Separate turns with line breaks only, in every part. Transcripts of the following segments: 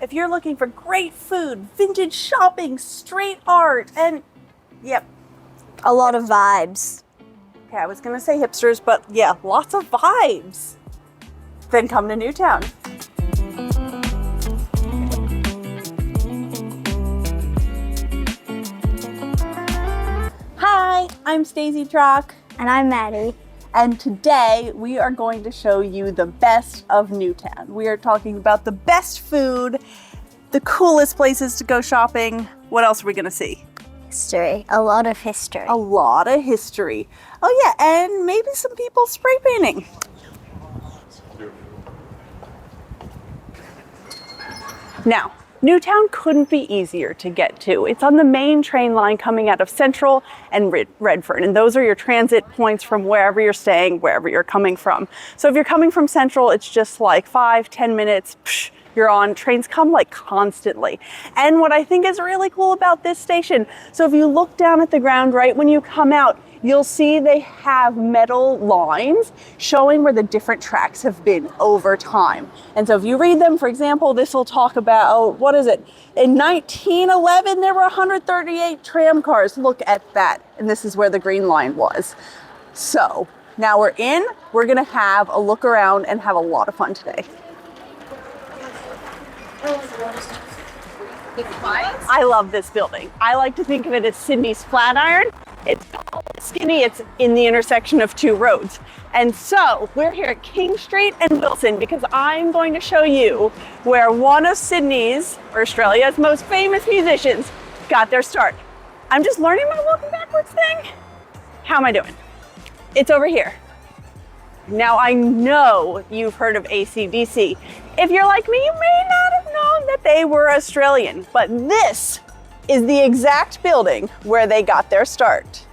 if you're looking for great food, vintage shopping, street art, and yep.
A lot of vibes.
Okay, I was gonna say hipsters, but yeah, lots of vibes. Then come to Newtown. Hi, I'm Stacey Trock.
And I'm Maddie.
And today we are going to show you the best of Newtown. We are talking about the best food, the coolest places to go shopping. What else are we gonna see?
History. A lot of history.
A lot of history. Oh yeah, and maybe some people spray painting. Now, Newtown couldn't be easier to get to. It's on the main train line coming out of Central and Redfern, and those are your transit points from wherever you're staying, wherever you're coming from. So if you're coming from Central, it's just like 5-10 minutes, you're on. Trains come like constantly. And what I think is really cool about this station, so if you look down at the ground right when you come out, you'll see they have metal lines showing where the different tracks have been over time. And so if you read them, for example, this will talk about, what is it? In 1911, there were 138 tram cars. Look at that. And this is where the green line was. So now we're in, we're gonna have a look around and have a lot of fun today. I love this building. I like to think of it as Sydney's Flatiron. It's skinny, it's in the intersection of two roads. And so we're here at King Street and Wilson because I'm going to show you where one of Sydney's, or Australia's, most famous musicians got their start. I'm just learning my walking backwards thing. How am I doing? It's over here. Now I know you've heard of AC/DC. If you're like me, you may not have known that they were Australian, but this is the exact building where they got their start.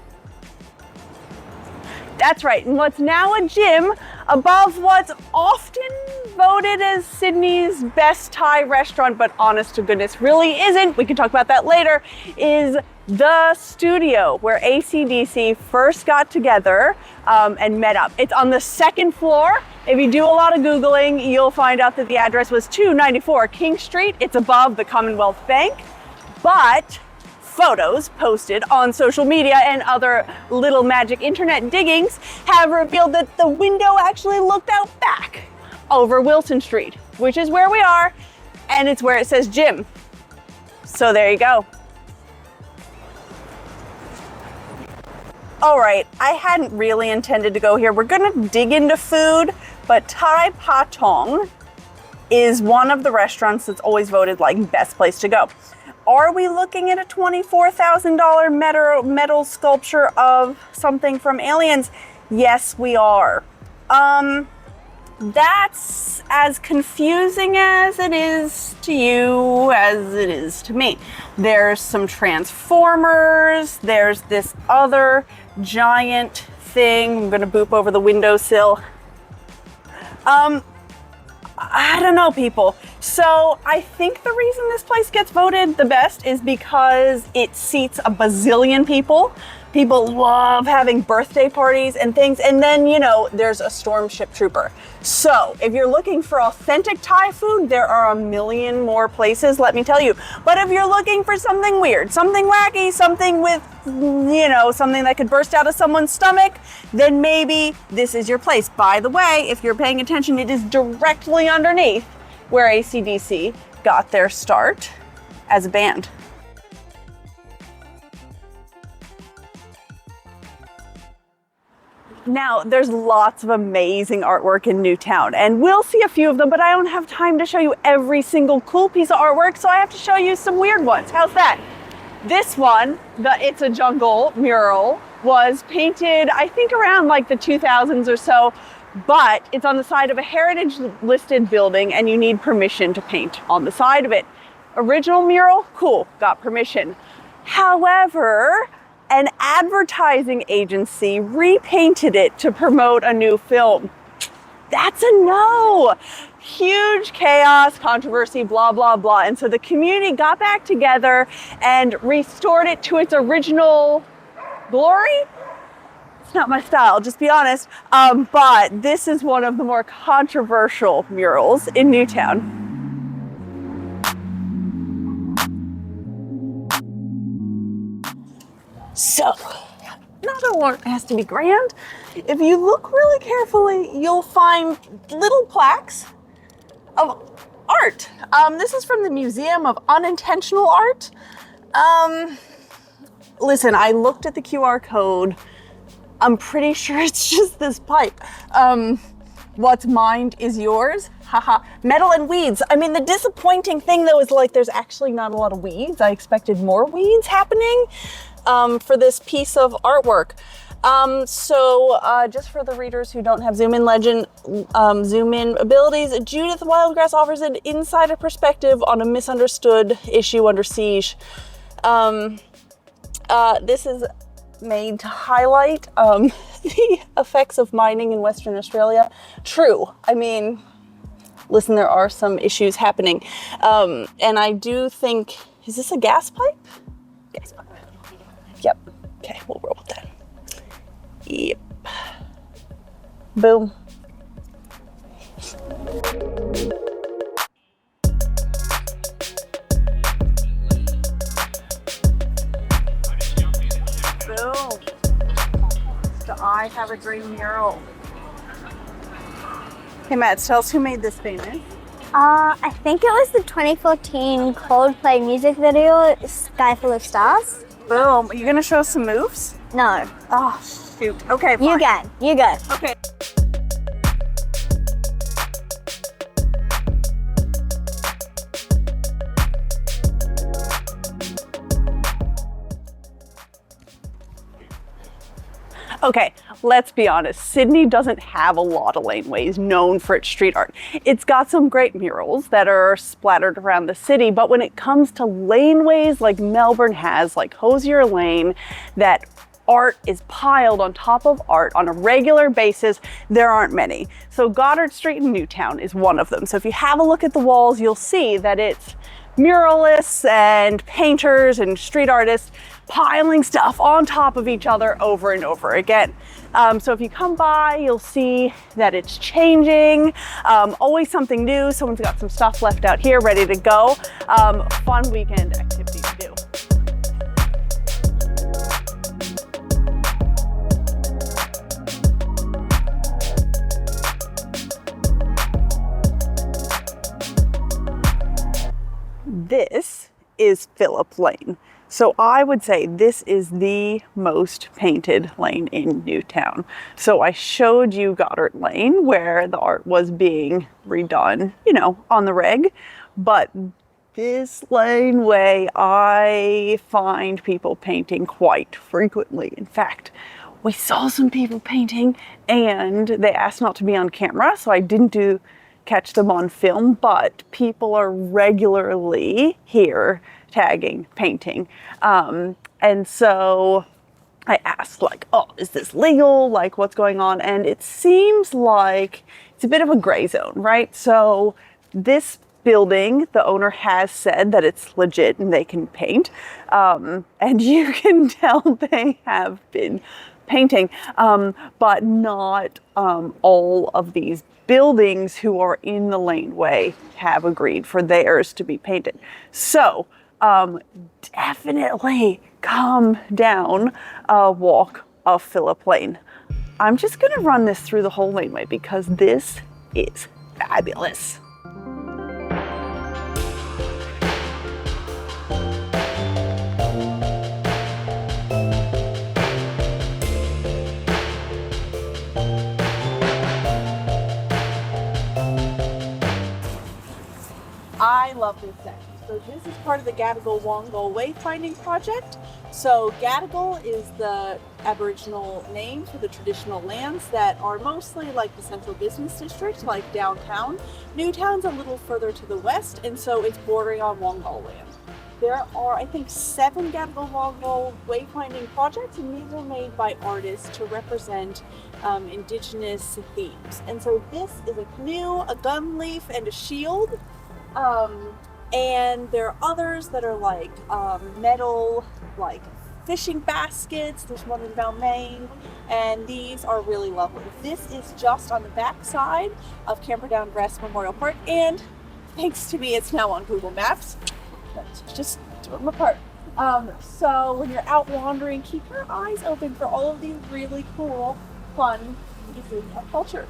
That's right, and what's now a gym above what's often voted as Sydney's best Thai restaurant, but honest to goodness really isn't, we can talk about that later, is the studio where AC/DC first got together and met up. It's on the second floor. If you do a lot of Googling, you'll find out that the address was 294 King Street. It's above the Commonwealth Bank. But photos posted on social media and other little magic internet diggings have revealed that the window actually looked out back over Wilson Street, which is where we are, and it's where it says gym. So there you go. All right, I hadn't really intended to go here. We're gonna dig into food, but Thai Patong is one of the restaurants that's always voted like best place to go. Are we looking at a $24,000 metal sculpture of something from Aliens? Yes, we are. That's as confusing as it is to you as it is to me. There's some Transformers, there's this other giant thing. I'm gonna boop over the windowsill. I don't know, people. So I think the reason this place gets voted the best is because it seats a bazillion people. People love having birthday parties and things. And then, you know, there's a Stormship Trooper. So if you're looking for authentic Thai food, there are a million more places, let me tell you. But if you're looking for something weird, something wacky, something with, you know, something that could burst out of someone's stomach, then maybe this is your place. By the way, if you're paying attention, it is directly underneath where AC/DC got their start as a band. Now, there's lots of amazing artwork in Newtown, and we'll see a few of them, but I don't have time to show you every single cool piece of artwork, so I have to show you some weird ones. How's that? This one, the It's a Jungle mural, was painted, I think around like the 2000s or so, but it's on the side of a heritage listed building and you need permission to paint on the side of it. Original mural, cool, got permission. However, an advertising agency repainted it to promote a new film. That's a no. Huge chaos, controversy, blah, blah, blah. And so the community got back together and restored it to its original glory. It's not my style, just be honest. But this is one of the more controversial murals in Newtown. So, not all art has to be grand. If you look really carefully, you'll find little plaques of art. This is from the Museum of Unintentional Art. Listen, I looked at the QR code. I'm pretty sure it's just this pipe. What's mine is yours. Haha. Metal and weeds. I mean, the disappointing thing though is like there's actually not a lot of weeds. I expected more weeds happening for this piece of artwork. Just for the readers who don't have zoom in abilities, Judith Wildgrass offers an insider perspective on a misunderstood issue under siege. This is made to highlight the effects of mining in Western Australia. True. I mean, listen, there are some issues happening. And I do think, is this a gas pipe? Gas pipe. Yep. Okay, we'll roll with that. Yep. Boom. Boom. So I have a dream mural. Hey Matt, tell us who made this painting.
I think it was the 2014 Coldplay music video, Sky Full of Stars.
Boom. Are you gonna show us some moves?
No.
Oh, shoot. Okay, fine.
You go.
Okay. Okay, let's be honest. Sydney doesn't have a lot of laneways known for its street art. It's got some great murals that are splattered around the city, but when it comes to laneways like Melbourne has, like Hosier Lane, that art is piled on top of art on a regular basis, there aren't many. So Goddard Street in Newtown is one of them. So if you have a look at the walls, you'll see that it's muralists and painters and street artists piling stuff on top of each other over and over again. So if you come by, you'll see that it's changing, always something new. Someone's got some stuff left out here ready to go. Fun weekend activity to do. This is Phillip Lane. So I would say this is the most painted lane in Newtown. So I showed you Goddard Lane where the art was being redone, you know, on the reg. But this laneway, I find people painting quite frequently. In fact, we saw some people painting and they asked not to be on camera, so I didn't catch them on film, but people are regularly here tagging, painting. And so I asked like, oh, is this legal? Like what's going on? And it seems like it's a bit of a gray zone, right? So this building, the owner has said that it's legit and they can paint. And you can tell they have been painting, but not all of these buildings who are in the laneway have agreed for theirs to be painted. So definitely come down a walk of Phillip Lane. I'm just gonna run this through the whole laneway because this is fabulous. I love this section. So this is part of the Gadigal Wongal Wayfinding Project. So Gadigal is the Aboriginal name for the traditional lands that are mostly like the central business district, like downtown. Newtown's a little further to the west, and so it's bordering on Wongal land. There are, I think, 7 Gadigal Wongal Wayfinding projects, and these are made by artists to represent Indigenous themes. And so this is a canoe, a gun leaf, and a shield. And there are others that are like metal, like fishing baskets. There's one in Balmain, and these are really lovely. This is just on the back side of Camperdown Memorial Park, and thanks to me, it's now on Google Maps. Let's just do them apart. So when you're out wandering, keep your eyes open for all of these really cool, fun pieces of culture.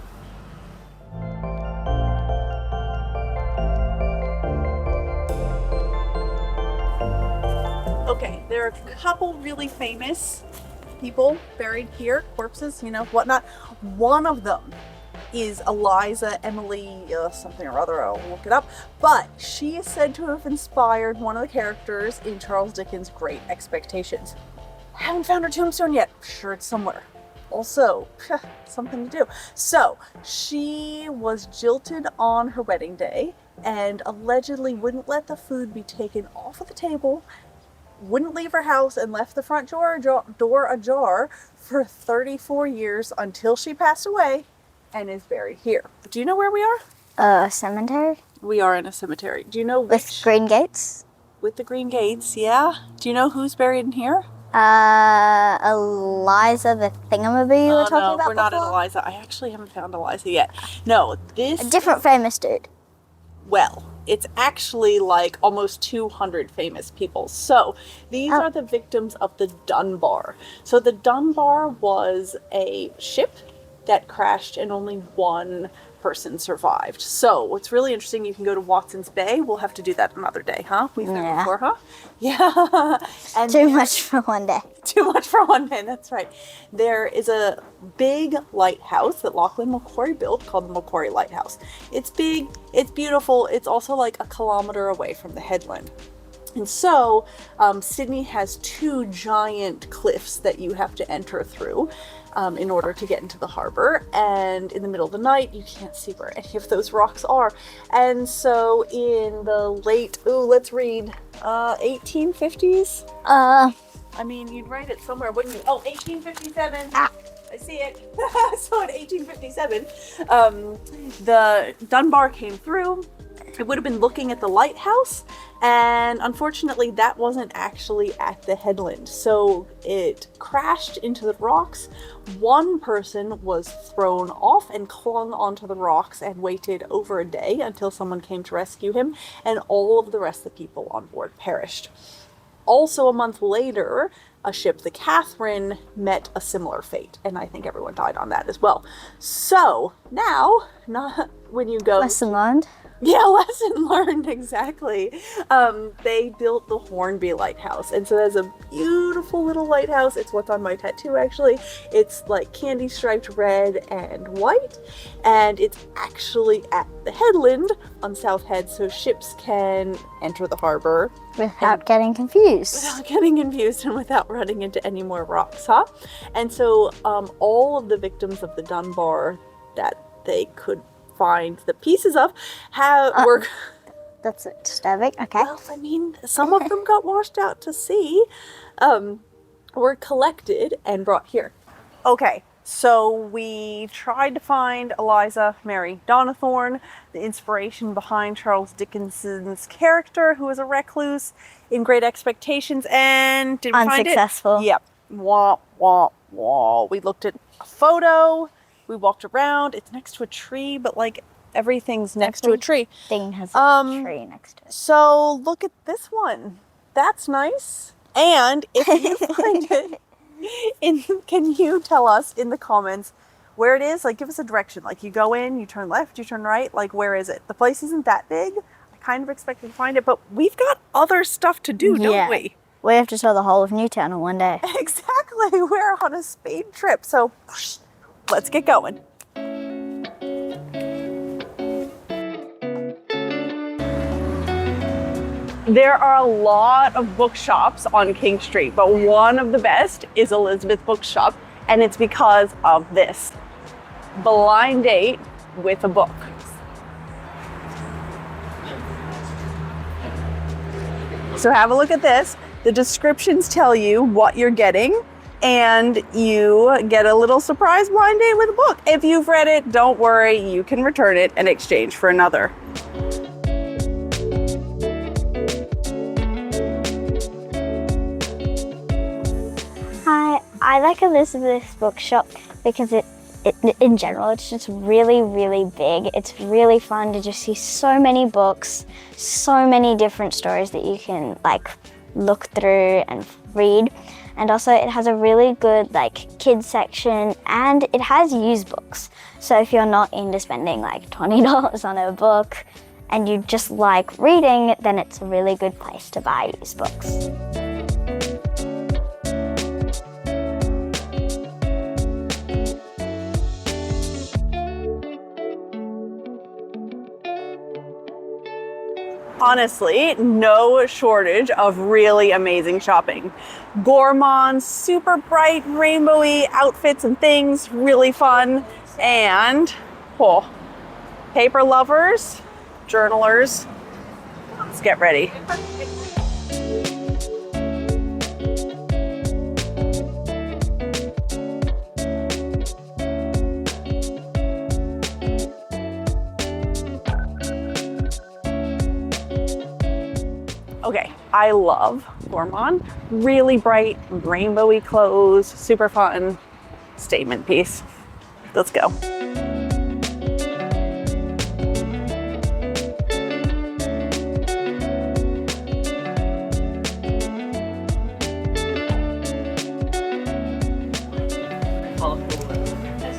Okay, there are a couple really famous people buried here, corpses, whatnot. One of them is Eliza Emily something or other, I'll look it up, but she is said to have inspired one of the characters in Charles Dickens' Great Expectations. Haven't found her tombstone yet. Sure, it's somewhere. Also, something to do. So, she was jilted on her wedding day and allegedly wouldn't let the food be taken off of the table, wouldn't leave her house, and left the front door ajar for 34 years until she passed away and is buried here. Do you know where we are?
A cemetery?
We are in a cemetery. Do you know which?
With green gates?
With the green gates, yeah. Do you know who's buried in here?
Eliza the thingamaboo you were talking about
we're not
before?
at Eliza. I actually haven't found Eliza yet. No, this...
A different famous dude.
Well, it's actually like almost 200 famous people. So these are the victims of the Dunbar. So the Dunbar was a ship that crashed and only one person survived. So what's really interesting, you can go to Watson's Bay. We'll have to do that another day, huh? We've been before, huh? Yeah. And
Too much for one day.
Too much for one day, that's right. There is a big lighthouse that Lachlan Macquarie built called the Macquarie Lighthouse. It's big, it's beautiful, it's also like a kilometer away from the headland. And so Sydney has two giant cliffs that you have to enter through in order to get into the harbor. And in the middle of the night, you can't see where any of those rocks are. And so in the late, let's read, 1850s? I mean, you'd write it somewhere, wouldn't you? Oh, 1857. I see it. So in 1857, the Dunbar came through. It would have been looking at the lighthouse, and unfortunately that wasn't actually at the headland. So it crashed into the rocks. One person was thrown off and clung onto the rocks and waited over a day until someone came to rescue him, and all of the rest of the people on board perished. Also, a month later, a ship, the Catherine, met a similar fate, and I think everyone died on that as well. So now, not when you go...
Lesson learned.
Yeah, lesson learned, exactly. They built the Hornby Lighthouse, and so there's a beautiful little lighthouse. It's what's on my tattoo, actually. It's like candy striped red and white, and it's actually at the headland on South Head, so ships can enter the harbor.
Without getting confused.
Without getting confused and without running into any more rocks, huh? And so all of the victims of the Dunbar that they could find the pieces of were...
That's disturbing, okay.
Well, I mean, some of them got washed out to sea, were collected and brought here. Okay, so we tried to find Eliza Mary Donnithorne, the inspiration behind Charles Dickens's character, who was a recluse in Great Expectations, and didn't find it.
Unsuccessful.
Yep. Wah, wah, wah. We looked at a photo. We walked around. It's next to a tree, but like everything's next to a tree.
Thing has a tree next to it.
So look at this one. That's nice. And if you find it, can you tell us in the comments where it is? Like, give us a direction. Like, you go in, you turn left, you turn right. Like, where is it? The place isn't that big. I kind of expected to find it, but we've got other stuff to do, don't we?
We have to tour the whole of Newtown in one day.
Exactly. We're on a speed trip. So let's get going. There are a lot of bookshops on King Street, but one of the best is Elizabeth Bookshop, and it's because of this. Blind date with a book. So have a look at this. The descriptions tell you what you're getting, and you get a little surprise blind date with a book. If you've read it, don't worry, you can return it and exchange for another.
Hi, I like Elizabeth's Bookshop because it in general, it's just really, really big. It's really fun to just see so many books, so many different stories that you can like look through and read. And also it has a really good like kids section, and it has used books. So if you're not into spending like $20 on a book and you just like reading, then it's a really good place to buy used books.
Honestly, no shortage of really amazing shopping. Gourmands, super bright, rainbowy outfits and things, really fun. And, paper lovers, journalers, let's get ready. Okay, I love Gourmand. Really bright, rainbowy clothes, super fun, statement piece. Let's go.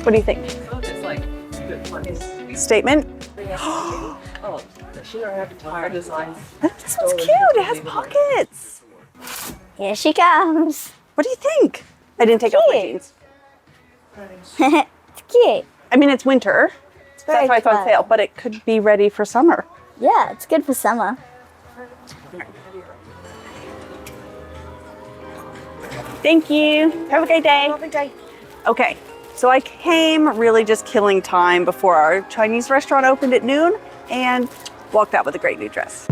What do you think?
It's like good place.
Statement?
Oh, she don't have tire designs.
This one's cute. It has pockets.
Here she comes.
What do you think? I didn't take off my jeans.
It's cute.
I mean, it's winter.
It's very
That's why it's on
fun.
sale, but it could be ready for summer.
Yeah, it's good for summer.
Thank you. Have a great day.
Have a good day.
Okay, so I came really just killing time before our Chinese restaurant opened at noon and walked out with a great new dress.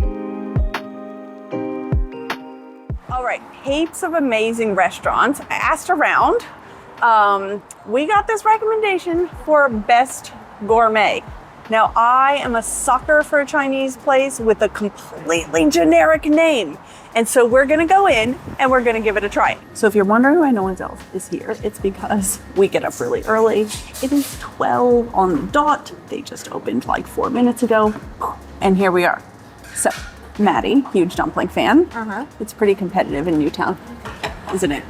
All right, heaps of amazing restaurants. I asked around. We got this recommendation for best gourmet. Now, I am a sucker for a Chinese place with a completely generic name. And so we're gonna go in and we're gonna give it a try. So if you're wondering why no one else is here, it's because we get up really early. It is 12 on the dot. They just opened like 4 minutes ago. And here we are. So, Maddie, huge dumpling fan. It's pretty competitive in Newtown, isn't it?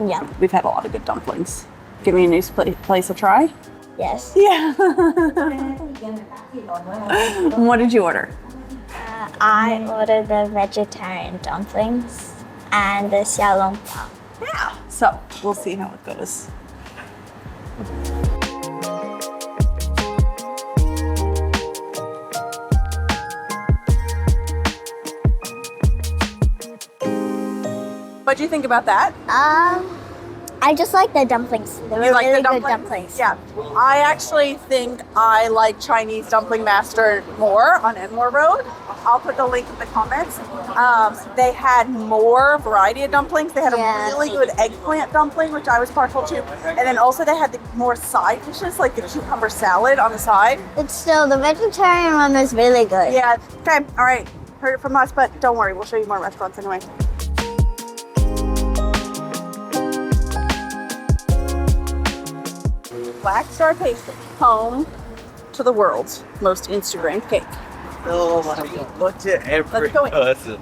Yeah.
We've had a lot of good dumplings. Give me a new place a try.
Yes.
Yeah. What did you order?
I ordered the vegetarian dumplings and the xiaolongbao.
Yeah. So we'll see how it goes. What do you think about that?
I just like the dumplings. They were
You like
really
the
good
dumplings?
dumplings.
Yeah. I actually think I like Chinese Dumpling Master more on Enmore Road. I'll put the link in the comments. They had more variety of dumplings. They had
Yeah.
a really good eggplant dumpling, which I was partial to. And then also they had the more side dishes, like the cucumber salad on the side.
It's still, the vegetarian one was really good.
Yeah. Okay. All right. Heard it from us, but don't worry. We'll show you more restaurants anyway. Black Star Pastry, home to the world's most Instagrammed cake.
Oh my God. Look at every
Let's go in.
person.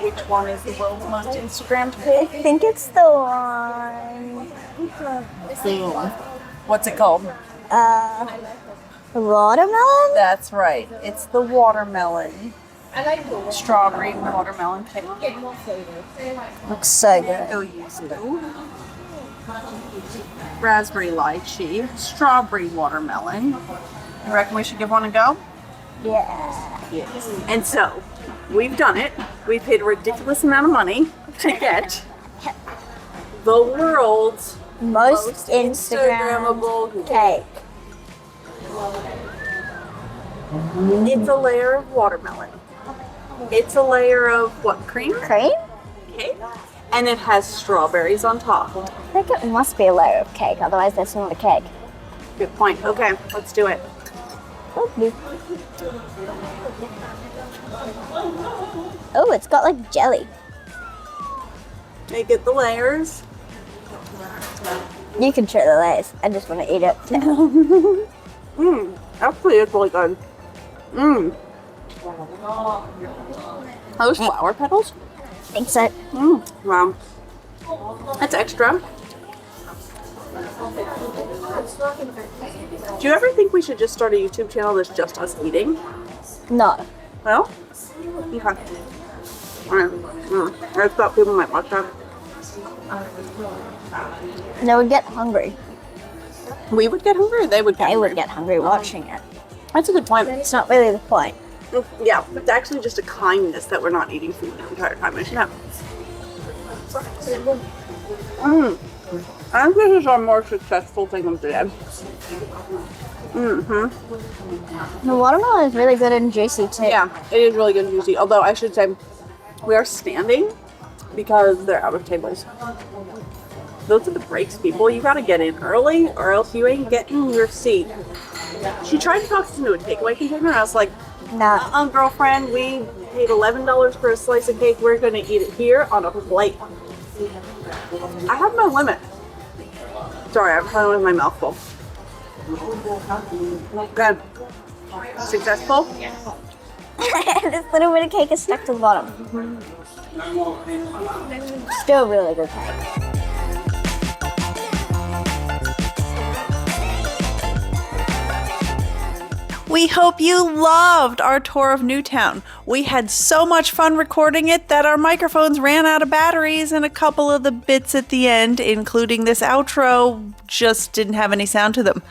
Which one is the world's most Instagrammed cake?
I think it's the one,
What's it called?
watermelon?
That's right. It's the watermelon. Strawberry watermelon cake.
Looks so good.
Oh, yes. Raspberry lychee, strawberry watermelon. You reckon we should give one a go?
Yeah.
Yes. And so, we've done it. We paid a ridiculous amount of money to get the world's
Most Instagrammable cake.
It's a layer of watermelon. It's a layer of what, cream?
Cream?
Cake. And it has strawberries on top.
I think it must be a layer of cake, otherwise that's not a cake.
Good point. Okay, let's do it.
Oh, it's got like jelly.
They get the layers.
You can share the Lay's. I just want to eat it too.
Actually, it's really good. Are those flower petals?
I think so.
Wow. That's extra. Do you ever think we should just start a YouTube channel that's just us eating?
No.
Well, okay. Alright. I thought people might watch that.
They would get hungry.
We would get hungry or they would get
They
hungry?
would get hungry watching it.
That's a good point.
It's not really the point.
Yeah, it's actually just a kindness that we're not eating food the entire time. I should have. I think this is our more successful thing of the day.
The watermelon is really good and juicy too.
Yeah, it is really good and juicy. Although I should say we are standing because they're out of tables. Those are the breaks, people. You gotta get in early or else you ain't getting your seat. She tried to talk us into a takeaway container. I was like,
No.
girlfriend, we paid $11 for a slice of cake. We're gonna eat it here on a plate. I have no limit. Sorry, I'm trying with my mouth full. Good. Successful?
This little bit of cake is stuck to the bottom. Still really good cake.
We hope you loved our tour of Newtown. We had so much fun recording it that our microphones ran out of batteries, and a couple of the bits at the end, including this outro, just didn't have any sound to them.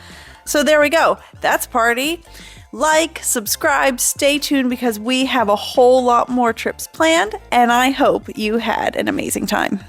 So there we go. That's party. Like, subscribe, stay tuned because we have a whole lot more trips planned, and I hope you had an amazing time.